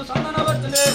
ಸಂಧಾನ ಬರ್ತದೆ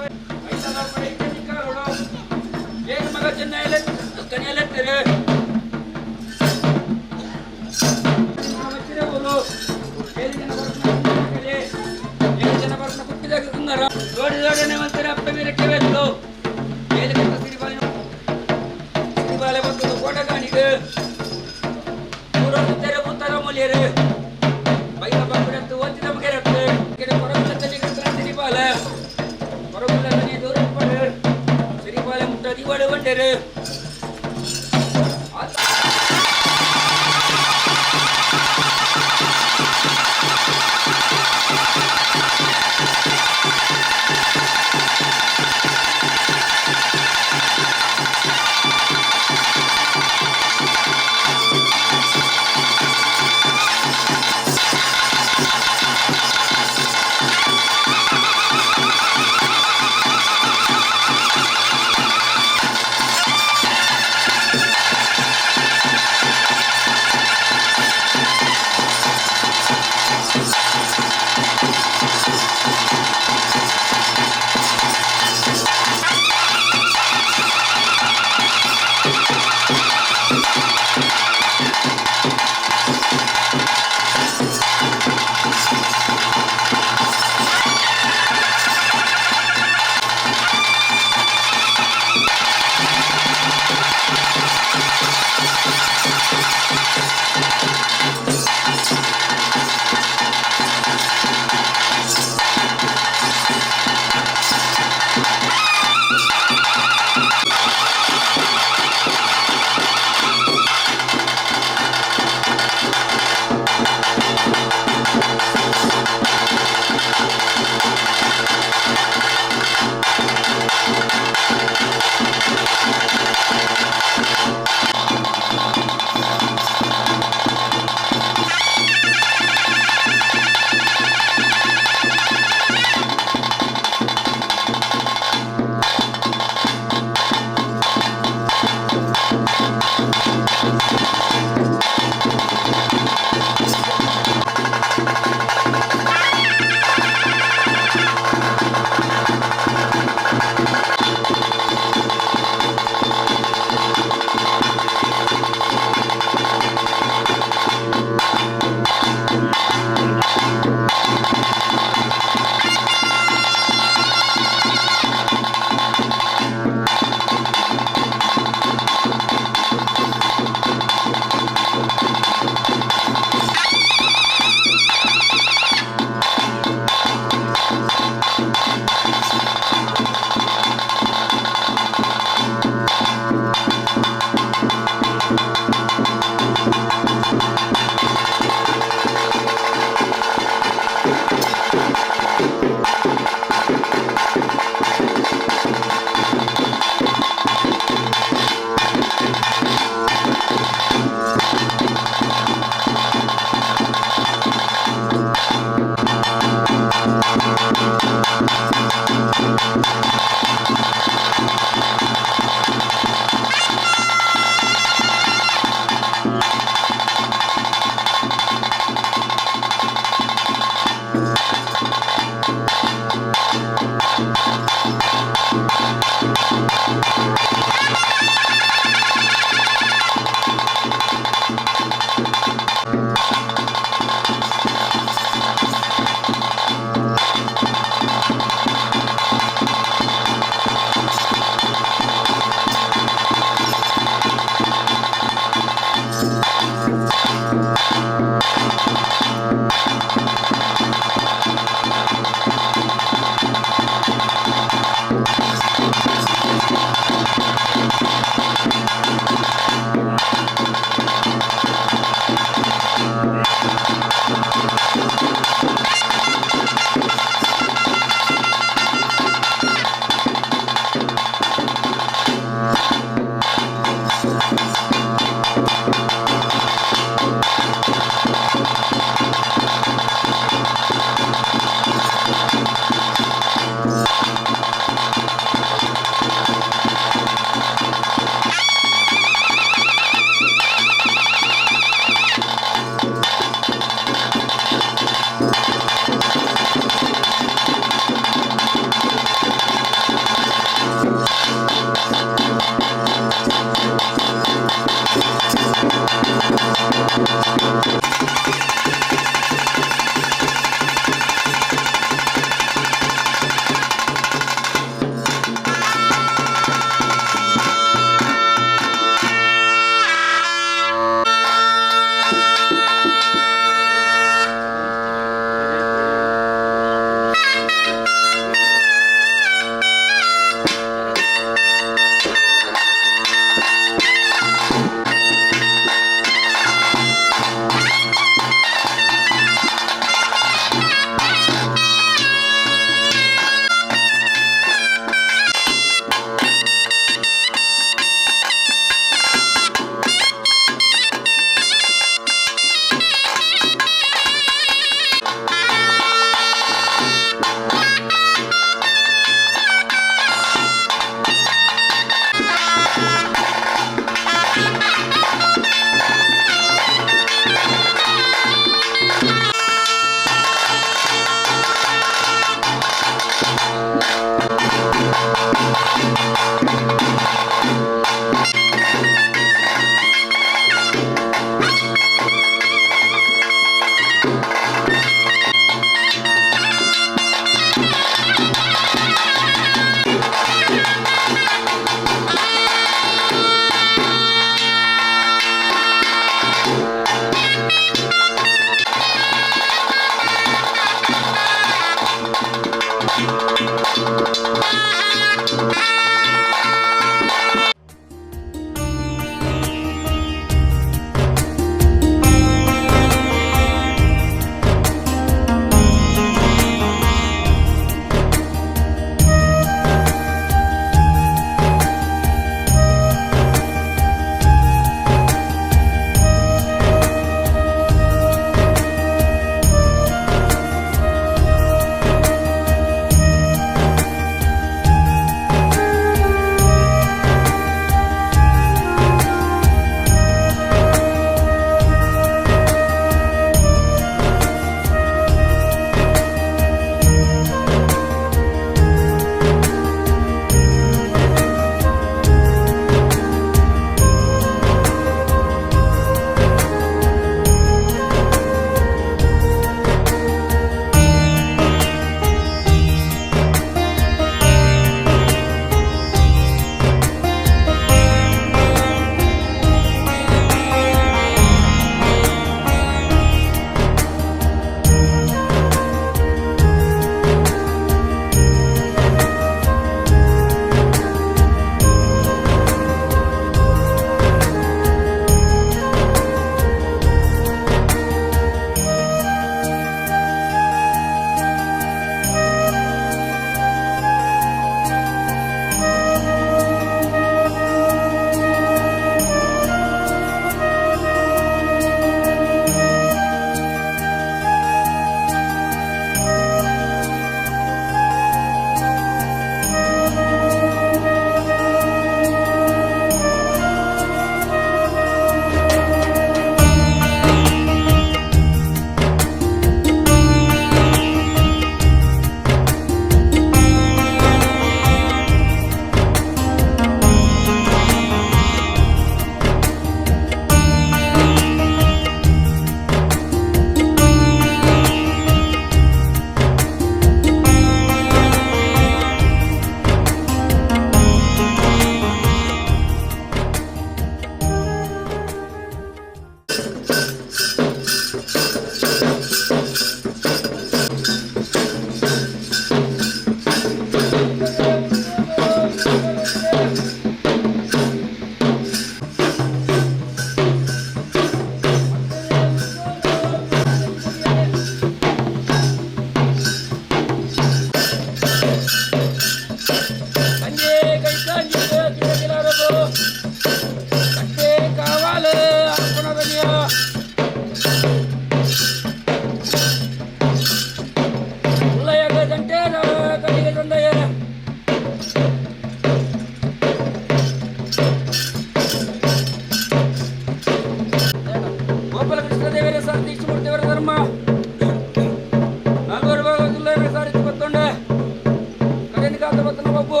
ಒಬ್ಬು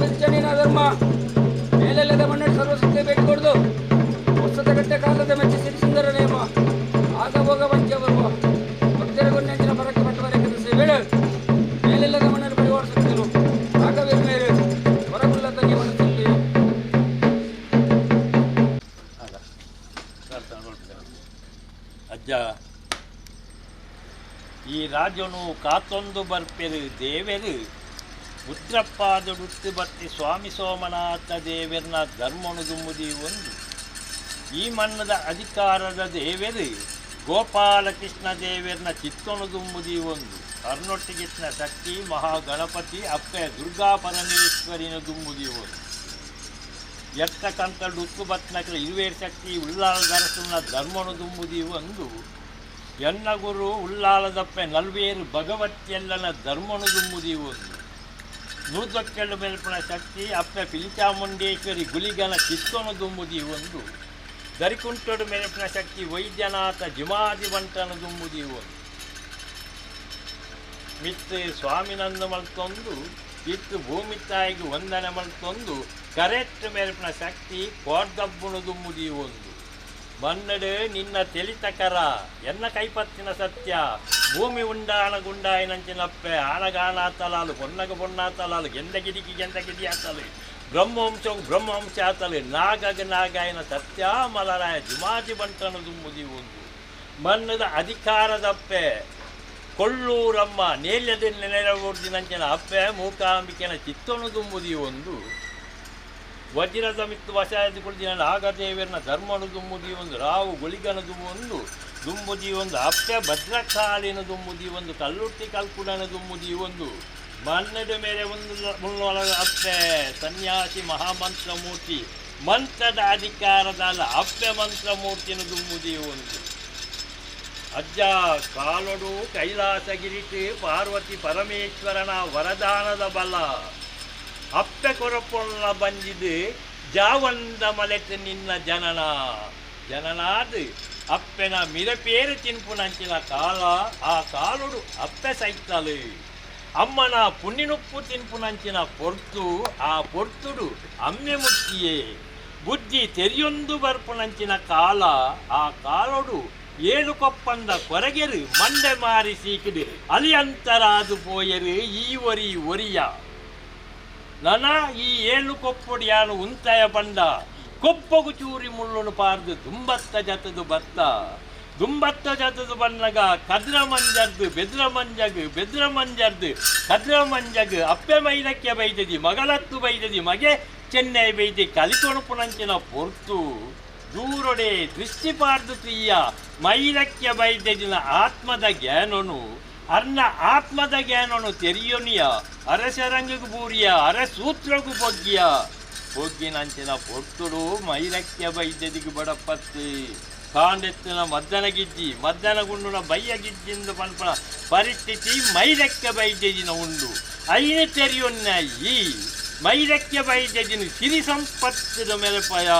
ಬಿಚ್ಚಣಿನ ಧರ್ಮ ಮೇಲೆಲ್ಲದ ಮಣ್ಣು ಸರ್ವಸತ್ಯ ಭೇಟಿ ಕೊಡುದು ವರ್ಷದ ಗಟ್ಟೆ ಕಾಲದ ಮೆಚ್ಚಿ ಸಿರಿ ಸುಂದರ ನೇಮ ಆಗ ಹೋಗ ಬಂಕೆ ಬರುವ ಭಕ್ತರ ನೆಂಚಿನ ಪರಕ್ಕೆ ಪಟ್ಟವರೆ ಕೆಲಸ ಬೇಡ ಮೇಲೆಲ್ಲದ ಮಣ್ಣನ್ನು ಪರಿವರ್ತಿಸಲು ರಾಘವೇರ ಮೇಲೆ ಹೊರಗುಲ್ಲ ತಂಗಿ ಮನಸ್ಸಲ್ಲಿ ಅಜ್ಜ ಈ ರಾಜನು ಕಾತೊಂದು ಬರ್ಪೆರು ದೇವೆರು ಉತ್ರಪ್ಪಾದುಡುತ್ತು ಬತ್ತಿ ಸ್ವಾಮಿ ಸೋಮನಾಥ ದೇವರನ ಧರ್ಮನು ದುಂಬುದಿ ಒಂದು ಈ ಮಣ್ಣದ ಅಧಿಕಾರದ ದೇವರು ಗೋಪಾಲಕೃಷ್ಣ ದೇವರನ ಚಿತ್ತನು ದುಂಬುದಿ ಒಂದು ಅರ್ನೊಟ್ಟಿಗಿತ್ನ ಶಕ್ತಿ ಮಹಾಗಣಪತಿ ಅಪ್ಪೆ ದುರ್ಗಾ ಪರಮೇಶ್ವರಿನ ದುಂಬುದಿ ಒಂದು ಎತ್ತಕ್ಕಂತ ಉತ್ತು ಬತ್ನಕಲ ಇರುವೇರು ಶಕ್ತಿ ಉಳ್ಳಾಲದರಸನ ಧರ್ಮನು ದುಂಬುದಿ ಒಂದು ಎನ್ನ ಗುರು ಉಳ್ಳಾಲದಪ್ಪೆ ನಲ್ವೇರು ಭಗವತ್ಯಲ್ಲನ ಧರ್ಮನು ದುಂಬುದಿ ಒಂದು ನೂತಕ್ಕೆಳ್ಳು ಮೇಲ್ಪನ ಶಕ್ತಿ ಅಪ್ಪೆ ಪಿಲಿಚಾಮುಂಡೇಶ್ವರಿ ಗುಲಿಗನ ಚಿತ್ತನು ದುಂಬುದಿ ಒಂದು ದರಿಕುಂಟೋಡು ಮೇಲ್ಪನ ಶಕ್ತಿ ವೈದ್ಯನಾಥ ಜಿಮಾದಿವಂಟನ ದುಂಬುದಿ ಒಂದು ಮಿತ್ತು ಸ್ವಾಮಿನಂದು ಮಲ್ತೊಂದು ಇತ್ತು ಭೂಮಿ ತಾಯಿಗೆ ವಂದನೆ ಮಲ್ತೊಂದು ಕರೆಕ್ಟ್ ಮೇಲ್ಪನ ಶಕ್ತಿ ಕೋರ್ದಬ್ಬುನು ದುಂಬುದಿ ಒಂದು ಮನ್ನಡು ನಿನ್ನ ತೆಲಿತಕರ ಎನ್ನ ಕೈಪತ್ತಿನ ಸತ್ಯ ಭೂಮಿ ಉಂಡಾಣ ಗುಂಡಾಯಿನಂಚಿನಪ್ಪೆ ಆಣಗಾಣಾತಲಾಲು பொன்னக பொன்னாತಲಾಲು ಗೆಂದಗಿಡಿಗೆ ಗೆಂದಗಿಡಿ ಆತಲು ಬ್ರಹ್ಮವಂಶ ಆತಲು ನಾಗಗ ನಾಗಾಯನ ಸತ್ಯ ಮಲರಾಯ ಜುಮಾಜಿ ಬಂಟನ ದುಂಬುದಿ ಒಂದು ಮನ್ನದ ಅಧಿಕಾರದಪ್ಪೆ ಕೊಳ್ಳೂರಮ್ಮ ನೇಲ್ಯದ ನೆನೆರವೂರ್ದಿನಂಚಿನ ಅಪ್ಪೆ ಮೂಕಾಂಬಿಕೆನ ಚಿತ್ತನು ದುಂಬುದಿ ಒಂದು ವಜ್ರದ ಮಿತ್ತು ವಶಾಯದುಕೊಳ್ದಿನ ನಾಗದೇವರನ ಧರ್ಮನು ದುಂಬುದಿ ಒಂದು ರಾವು ಗುಳಿಗನದು ಒಂದು ದುಂಬುದಿ ಒಂದು ಅಪ್ಪೆ ಭದ್ರಕಾಳಿನ ದುಂಬುದಿ ಒಂದು ಕಲ್ಲುಟ್ಟಿ ಕಲ್ಕುಡನ ದುಂಬುದಿ ಒಂದು ಮನ್ನದ ಮೇಲೆ ಒಂದು ಮುನ್ನೊಳಗ ಅಪ್ಪೆ ಸನ್ಯಾಸಿ ಮಹಾಮಂತ್ರಮೂರ್ತಿ ಮಂತ್ರದ ಅಧಿಕಾರದಲ್ಲ ಅಪ್ಪೆ ಮಂತ್ರಮೂರ್ತಿನ ದುಂಬುದಿ ಒಂದು ಅಜ್ಜ ಕಾಲೊಡು ಕೈಲಾಸಗಿರಿಕೆ ಪಾರ್ವತಿ ಪರಮೇಶ್ವರನ ವರದಾನದ ಬಲ ಅಪ್ಪೆ ಕೊರಪೊಲ್ಲ ಬಂದಿದ್ದು ಜಾವಂದ ಮಲೆಟ್ಟು ನಿನ್ನ ಜನನಾದ ಅಪ್ಪೆನ ಮಿರಪೇರು ತಿನ್ಪುನಂಚಿನ ಕಾಲ ಆ ಕಾಲುಡು ಅಪ್ಪೆ ಸೈತಲು ಅಮ್ಮನ ಪುಣ್ಯನುಪ್ಪು ತಿನ್ಪುನಂಚಿನ ಪೊರ್ತು ಆ ಪೊರ್ತುಡು ಅಮ್ಮೆ ಮುಟ್ಟಿಯೇ ಬುದ್ಧಿ ತೆರಿಯೊಂದು ಬರ್ಪುನಂಚಿನ ಕಾಲ ಆ ಕಾಲೊಡು ಏಳು ಕೊಪ್ಪಂದ ಕೊರಗೆರು ಮಂಡೆ ಮಾರಿ ಸೀಕಿಡು ಅಲಿಯಂತರಾದು ಪೋಯರು ಈ ಒರಿಯ ನನ ಈ ಏಳು ಕೊಪ್ಪೊಡಿಯಾನು ಉಂತಾಯ ಬಂಡ ಕೊಪ್ಪಗು ಚೂರಿ ಮುಳ್ಳುನು ಪಾರ್ದು ದುಂಬತ್ತ ಜತದು ಬತ್ತ ದುಂಬತ್ತ ಜತದು ಬಣ್ಣಗ ಕದ್ರ ಮಂಜರ್ದು ಬೆದ್ರ ಮಂಜರ್ದು ಕದ್ರ ಮಂಜಗ್ ಅಪ್ಪೆ ಮೈಲಕ್ಕೆ ಬೈದದಿ ಮಗಳತ್ತು ಬೈದದಿ ಮಗೆ ಚೆನ್ನೈ ಬೈದಿ ಕಲಿತೊಣಪುನಂಚಿನ ಪೊರ್ತು ದೂರೊಡೆ ದೃಷ್ಟಿ ಪಾರ್ದು ಪ್ರಿಯ ಮೈಲಕ್ಕೆ ಬೈದದಿನ ಆತ್ಮದ ಜ್ಞಾನನು ಅರ್ನ ಆತ್ಮದ ಜ್ಞಾನನು ತೆರಿಯೋನಿಯ ಅರಸರಂಗು ಬೂರಿಯ ಅರಸೂತ್ರಗೂ ಬೊಗ್ಗಿನಂಚಿನ ಪೊರ್ತುಡು ಮೈಲಕ್ಕೆ ಬೈದ್ಯದಿಗೆ ಬಡಪತ್ತಿ ಕಾಂಡೆತ್ತಿನ ಮದ್ದನ ಗುಂಡುನ ಬಯ್ಯ ಗಿಜ್ಜಿಂದು ಪನ್ಪನ ಪರಿಸ್ಥಿತಿ ಮೈಲಕ್ಕೆ ಬೈದ್ಯದಿನ ಉಂಡು ಐನು ತೆರಿಯೋನ್ನ ಈ ಮೈಲಕ್ಕೆ ಬೈದ್ಯದಿನ ಸಿರಿ ಸಂಪತ್ತಿನ ಮೆರಪಯ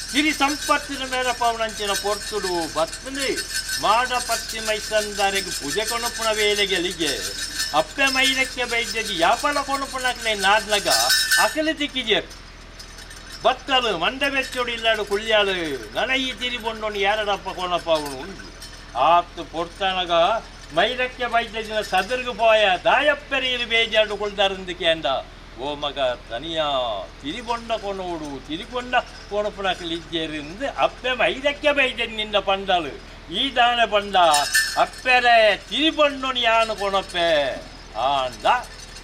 ಸಿರಿ ಸಂಪತ್ತಿನ ಮೇರಪವನಂಚಿನ ಪೊರ್ತುಡು ಬತ್ತನೆ ಮಾಡ ಪತ್ತಿ ಮೈಸಂದರೆಗೆ ಪೂಜೆ ಕೊಣಪುಣ ವೇಳೆಗೆಲಿಗೆ ಅಪ್ಪೆ ಮೈಲಕ್ಕೆ ಬೈದ್ಯದಿ ಯಾಪಲ ಕೊಣಪುಣಕ್ಲೆ ನಾದ್ಲಗ ಅಕಲೆ ತಿಕ್ಕಿಗೆ ಬತ್ತಲು ಮಂಡ ಬೆಚ್ಚೋಡು ಇಲ್ಲಾಡು ಕುಳ್ಯಾಳು ನನ ಈ ತಿರಿ ಬೊಂಡೋನು ಯಾರಡಪ್ಪ ಕೊಣಪ್ಪ ಅವನು ಉಂಟು ಆತು ಪೊರ್ತನಗ ಮೈಲಕ್ಕೆ ಬೈದ್ಯದಿನ ಸದರ್ಗು ಪೋಯ ದಾಯಪ್ಪೆರೆಯಲ್ಲಿ ಬೇಜಾಡು ಕೊಳ್ದಾರಂದಕ್ಕೆ ಅಂದ ಓ ಮಗ ತನಿಯಾ ತಿರಿಗೊಂಡ ಕೊನೋಡು ತಿರಿಗೊಂಡ ಕೊಣಪುಣಕ್ಲಿಜ್ಜೆರಿಂದ ಅಪ್ಪೆ ಮೈದಕ್ಕೆ ಬೈದ್ಯದಿ ನಿನ್ನ ಪಂಡಲು ಈ ದಾನ ಪಂಡ ಅಪ್ಪೆರೆ ತಿರಿಬೊಂಡೋನು ಯಾನು ಕೊಣಪ್ಪೆ ಆಂದ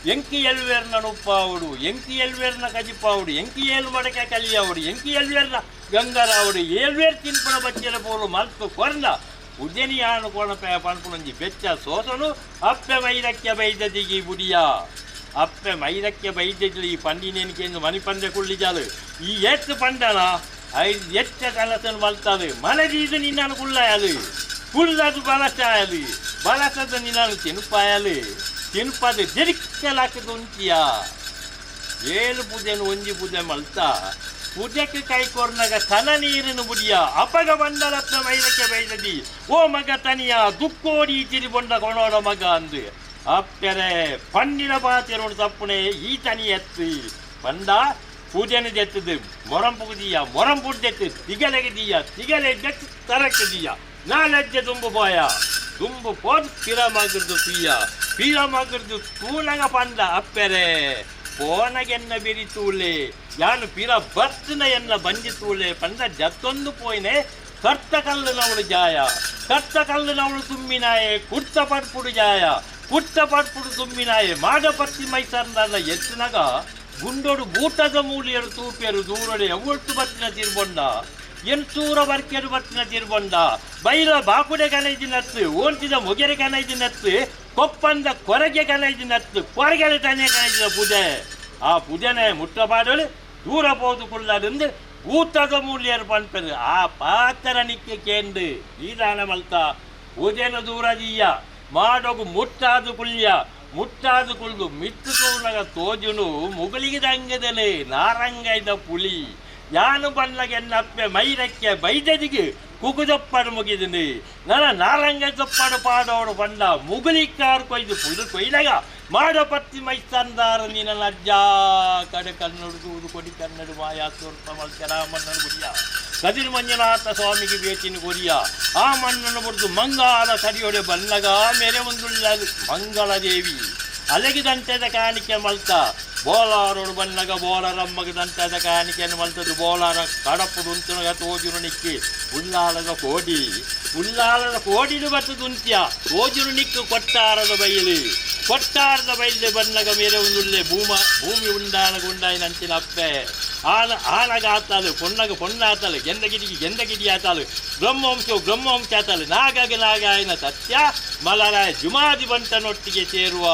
ಎಂಕಿ ಎಲ್ವೇರ್ನ ನುಪ್ಪಾವುಡು ಎಂಕಿ ಎಲ್ವೇರ್ನ ಕಜಿಪಾವುಡು ಎಂಕಿ ಏಳು ಮಡಕೆ ಕಲಿಯಾವುಡು ಎಂಕಿ ಎಲ್ವೇರ್ನ ಗಂಗರಾವುಡು ಏಳ್ವೇರ್ ತಿನ್ಪುಣ ಬಚ್ಚಲ ಪೋಲು ಮಲ್ತು ಕೊರ್ಲ ಉದ್ಯನಿ ಯಾನು ಕೊಣಪೆ ಪನ್ಪುಣಂಜಿ ಬೆಚ್ಚ ಸೋಸನು ಅಪ್ಪೆ ಮೈದಕ್ಕೆ ಬೈದದಿಗಿ ಬುಡಿಯ ಅಪ್ಪೆ ಮೈದಕ್ಕೆ ಬೈದ್ಯದಲ್ಲಿ ಈ ಪಂಡಿನೇನಿಕೆಂದು ಮನಿ ಪಂದೆ ಕುಳ್ಳಿಜಾಲು ಈ ಎತ್ತು ಪಂಡನ ಐದು ಎಚ್ಚ ಕಲಸನ್ನು ಮಲ್ತಾದು ಮಲದೀದು ನಿನ್ನನ್ನು ಕುಳ್ಳಾಯಲು ಕುಳ್ಳದು ಬಲಸದ ನಿನ್ನನ್ನು ತಿನುಪಾಯಲು ತಿನುಪದು ಜರಿಕ್ಕಲಾಕದು ಉಂಟಿಯ ಏಳು ಪೂಜೆನು ಒಂಜಿ ಪೂಜೆ ಮಲ್ತಾ ಪೂಜೆಕ್ಕೆ ಕೈ ಕೊರ್ನಾಗ ತನ ನೀರಿನ ಬುಡಿಯ ಅಪಗ ಬಂದಲಪ್ಪ ಮೈದಕ್ಕೆ ಬೈದದಿ ಓ ಮಗ ತನಿಯ ದುಕ್ಕೋಡಿ ತಿರಿ ಬಂಡ ಕೊಣೋಡ ಮಗ ಅಂದು ಅಪ್ಪೆರೆ ಪಂಡಿನ ಪಾತಿರೋಡು ತಪ್ಪುನೆ ಈ ತನಿ ಎತ್ತು ಪಂಡ ಪೂಜೆನ ಎತ್ತದು ಮೊರಂಪುಗು ದೀಯ ಮೊರಂಪುಡ್ ಎತ್ತು ತಿಗಲೆಗೆ ದೀಯ ತಿಗಲೆ ಎತ್ತು ತರಕ್ಕೆ ದೀಯ ನಾಲೆಜ್ಜೆ ತುಂಬು ಪೋಯ ತುಂಬು ಪೋದು ಪಿರ ಮಗರ್ದು ಪಿರ ಮಗರ್ದು ತೂನಗ ಪಂಡ ಅಪ್ಪೆರೆ ಪೋನಗೆನ್ನ ಬಿರಿ ತೂಲೆ ಯಾನು ಪಿರ ಬರ್ತನ ಎನ್ನ ಬಂಜಿ ತೂಲೆ ಪಂಡ ಜತ್ತೊಂದು ಪೋಯ್ನೆ ಕರ್ತ ಕಲ್ಲು ನವಳು ಜಾಯ ಕರ್ತ ಕಲ್ಲು ನವಳು ತುಂಬಿನಾಯೆ ಕುರ್ತ ಪಡ್ಪುಡು ಜಾಯ ಕುರ್ತ ಪಡ್ಪುಡು ತುಂಬಿನಾಯೆ ಮಾಡಪತ್ತಿ ಮೈಸರ್ನ ಎತ್ತಿನಾಗ ಗುಂಡೋಡು ಬೂಟದ ಮೂಲಿಯರು ತೂಪಿಯರು ದೂರಡೆ ಒಟ್ಟು ಬತ್ತಿನ ತಿರ್ಬೊಂಡ ಎಂಟೂರ ಬರ್ಕೆರು ಬತ್ತಿನ ತಿರ್ಬೊಂಡ ಬೈರ ಬಾಕುಡೆ ಕನೈದಿನತ್ತು ಓಂಟಿದ ಮೊಗೆರೆ ಕನೈದಿನತ್ತು ಕೊಪ್ಪಂದ ಕೊರಗೆ ಕನೈದಿನತ್ತು ಕೊರಗೆಲೆ ತನೆ ಕನೈದಿನ ಪೂಜೆ ಆ ಪೂಜೆನೆ ಮುಟ್ಟಪಾಡಲು ದೂರ ಪೋದು ಕುಳ್ಳಾದಂದು ಊಟದ ಮೂಲ್ಯರು ಪಂಪರು ಆ ಪಾತ್ರ ನಿಕ್ಕೆ ಕೇಂದ್ರ ಈದಾನ ಮಲ್ತ ಪೂಜೆನ ದೂರದೀಯ ಮಾಡೋಗು ಮುಟ್ಟಾದು ಕುಲ್ಯ ಮುಟ್ಟಾದು ಕುಲ್ದು ಮಿತ್ತು ತೋನಗ ತೋಜುನು ಮುಗಳಿಗಿದ ಅಂಗದನೆ ನಾರಂಗೈದ ಪುಲಿ ಯಾನು ಬಣ್ಣಗೆನ್ನಪ್ಪೆ ಮೈರಕ್ಕೆ ಬೈದದಿಗೆ ಕುಗುದಪ್ಪಡು ಮುಗಿದನು ನನ್ನ ನಾರಂಗ ದಪ್ಪಡು ಪಾಡೋಡು ಬಂದ ಮುಗುಲಿಕ್ಕಾರು ಕೊಯ್ದು ಪುದು ಕೊಯ್ದಾಗ ಮಾಡೋ ಪತ್ತಿ ಮೈಸ್ತಂದಾರ ನಿನ್ನ ಅಜ್ಜ ಕಡೆ ಕನ್ನಡ ಕೊಡಿ ಕನ್ನಡ ಮಾಯಾ ತೋರ್ಪ ಮಲ್ಕೆರ ಮನ್ನನು ಗುಡಿಯ ಕದಿರು ಮಂಜುನಾಥ ಸ್ವಾಮಿಗೆ ಬೇಚಿನ ಗುರಿಯ ಆ ಮಣ್ಣನ್ನು ಮುರಿದು ಮಂಗಾಲ ಸರಿಯೊಡೆ ಬನ್ನಗ ಮೇರೆ ಒಂದುಳ್ಳ ಮಂಗಳದೇವಿ ಅಲಗಿದಂತೆದ ಕಾಣಿಕೆ ಮಲ್ತ ಬೋಲಾರೋಡು ಬನ್ನಗ ಬೋಲರಮ್ಮಗದಂತೆದ ಕಾಣಿಕೆಯನ್ನು ಮಲ್ತದ್ದು ಬೋಲಾರ ಕಡಪುಡು ಉಂತುನಗ ತೋಜುರು ನಿಕ್ಕಿ ಉಳ್ಳಾಲದ ಕೋಡಿಲು ಬರ್ತದು ಉಂತ್ಯ ತೋಜುರು ನಿಕ್ಕು ಕೊಟ್ಟಾರದ ಬೈಲಿ ಬನ್ನಗ ಮೇಲೆ ಒಂದುಳ್ಳೆ ಭೂಮಿ ಉಂಡಾಯಿನಂಚಿನ ಅಪ್ಪೆ ಆನಗಾತಾಲು ಪೊಣ್ಣಾತಾಲು ಗೆಂದಗಿಡಿ ಆತಾಲು ಬ್ರಹ್ಮವಂಶ ಆತಾಲು ನಾಗಾಯನ ಸತ್ಯ ಮಲರಾಯ ಜುಮಾದಿ ಬಂಟನೊಟ್ಟಿಗೆ ಸೇರುವ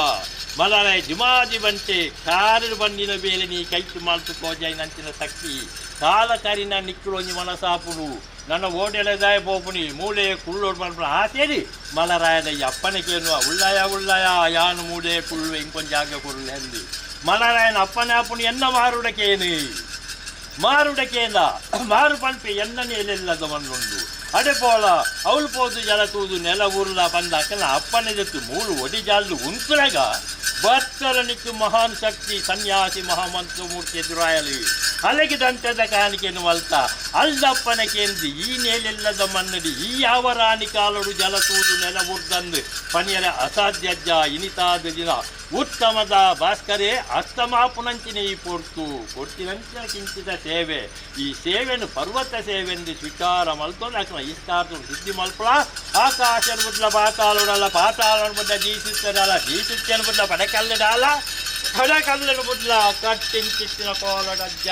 ಮಲರಾಯ ಜುಮಾದಿ ಬಂಟೆ ಕಾರು ಬಂಡಿನ ಬೇಲೆ ನೀ ಕೈತು ಮಾಲ್ತು ಕೋಜಾಯಿನಂಚಿನ ಶಕ್ತಿ ಕಾಲ ಕರಿನ ನಿಕ್ಕುಳೊಂಜಿ ಮನಸಾಪುಡು ನನ್ನ ಓಡೆಳೆದಾಯ ಬೋಪುನಿ ಮೂಳೆ ಕುಳ್ಳೋಡು ಮಾಡ್ಬಿಡ ಆ ಸೇರಿ ಮಲರಾಯದ ಈ ಅಪ್ಪನ ಕೇಳುವ ಉಳ್ಳಾಯ ಯಾನು ಮೂಳೆ ಕುಳ್ಳು ಇಂಕೊಂಜಾಗ ಕುಳ್ಳು ಎಂದು ಮಲರಾಯನ ಅಪ್ಪನ ಅಪ್ಪನು ಎನ್ನ ಮಾರುಡಕೇಂದ ಮಾರು ಪಂಪೆ ಎನ್ನನೆಯಲ್ಲೆಲ್ಲದ ಮಣ್ಣುಂಡು ಅಡೆಪೋಲ ಅವಳು ಪೋದು ಜಲ ತೂದು ನೆಲ ಊರ್ಲ ಬಂದ ಅಕ್ಕನ ಅಪ್ಪನ ಜೊತೆ ಮೂಳು ಒಡಿಜಾಲು ಉಂಟುನಾಗ ಭಕ್ತರ ನಿಕ್ಕು ಮಹಾನ್ ಶಕ್ತಿ ಸನ್ಯಾಸಿ ಮಹಾಮಂತ್ರಮೂರ್ತಿ ಎದುರಾಯಲಿ ಅಲಗಿದಂತೆದ ಕಾಣಿಕೆಯನ್ನು ಮಲ್ತ ಅಲ್ದಪ್ಪನ ಕೇಂದ್ರಿ ಈ ನೇಲೆಲ್ಲದ ಮನ್ನಡಿ ಈ ಯಾವ ರಾಣಿ ಕಾಲಡು ಜಲ ತೂದು ನೆಲ ಊರ್ದಂದು ಪನಿಯರ ಅಸಾಧ್ಯಜ್ಜ ಇನಿತಾದ ದಿನ ಉತ್ತಮದ ಭಾಸ್ಕರೇ ಅಸ್ತಮಾಪುನಂಚಿನ ಈ ಕೊಟ್ಟಿನಂಚಿನ ಕಿಂಚಿತ ಸೇವೆ ಈ ಸೇವೆಯನ್ನು ಪರ್ವತ ಸೇವೆಂದು ಸ್ವೀಕಾರ ಮಲ್ತೊಂದು ಅಕ್ಕ ಇಷ್ಟಾರ್ಥ ಸಿದ್ಧಿ ಮಲ್ಪಳ ಆಕಾಶ ಬುಡ್ಲ ಪಾತಾಳೋಡಲ್ಲ ಪಾತಾಳ ಬುಡ್ಲ ದೀಸುತ್ತೇನು ಬುಡ್ಲ ಪಡಕಲ್ಲಡಾಲ ಪಡಕಲ್ಲಡು ಬುಡ್ಲ ಕಟ್ಟಿನ ಕೋಲಡಜ್ಜ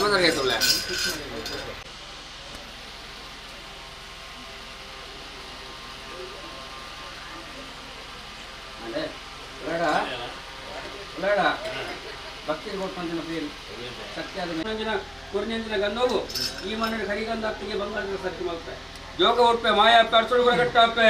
ಬಂದ್ರೆ ತುಳ್ಳೆ ಅದೇ ಬೇಡ ಭಕ್ತಿ ಕೊಡ್ಕೊಂತಿನ ಪ್ರಿಯರು ಶಕ್ತಿ ಆದ ಕುರ್ನಂಜಿನ ಗಂಧವು ಈ ಮಣ್ಣಿನ ಕರಿಗಂಧ ಅತ್ತಿಗೆ ಬಂಗಾರದ ಸತ್ಯ ಮಾಡ್ತೆ ಜೋಗ ಉಡ್ಪೆ ಮಾಯಾ ಅಡ್ಸೋಳು ಕೂಡ ಕಟ್ಟಾಪೆ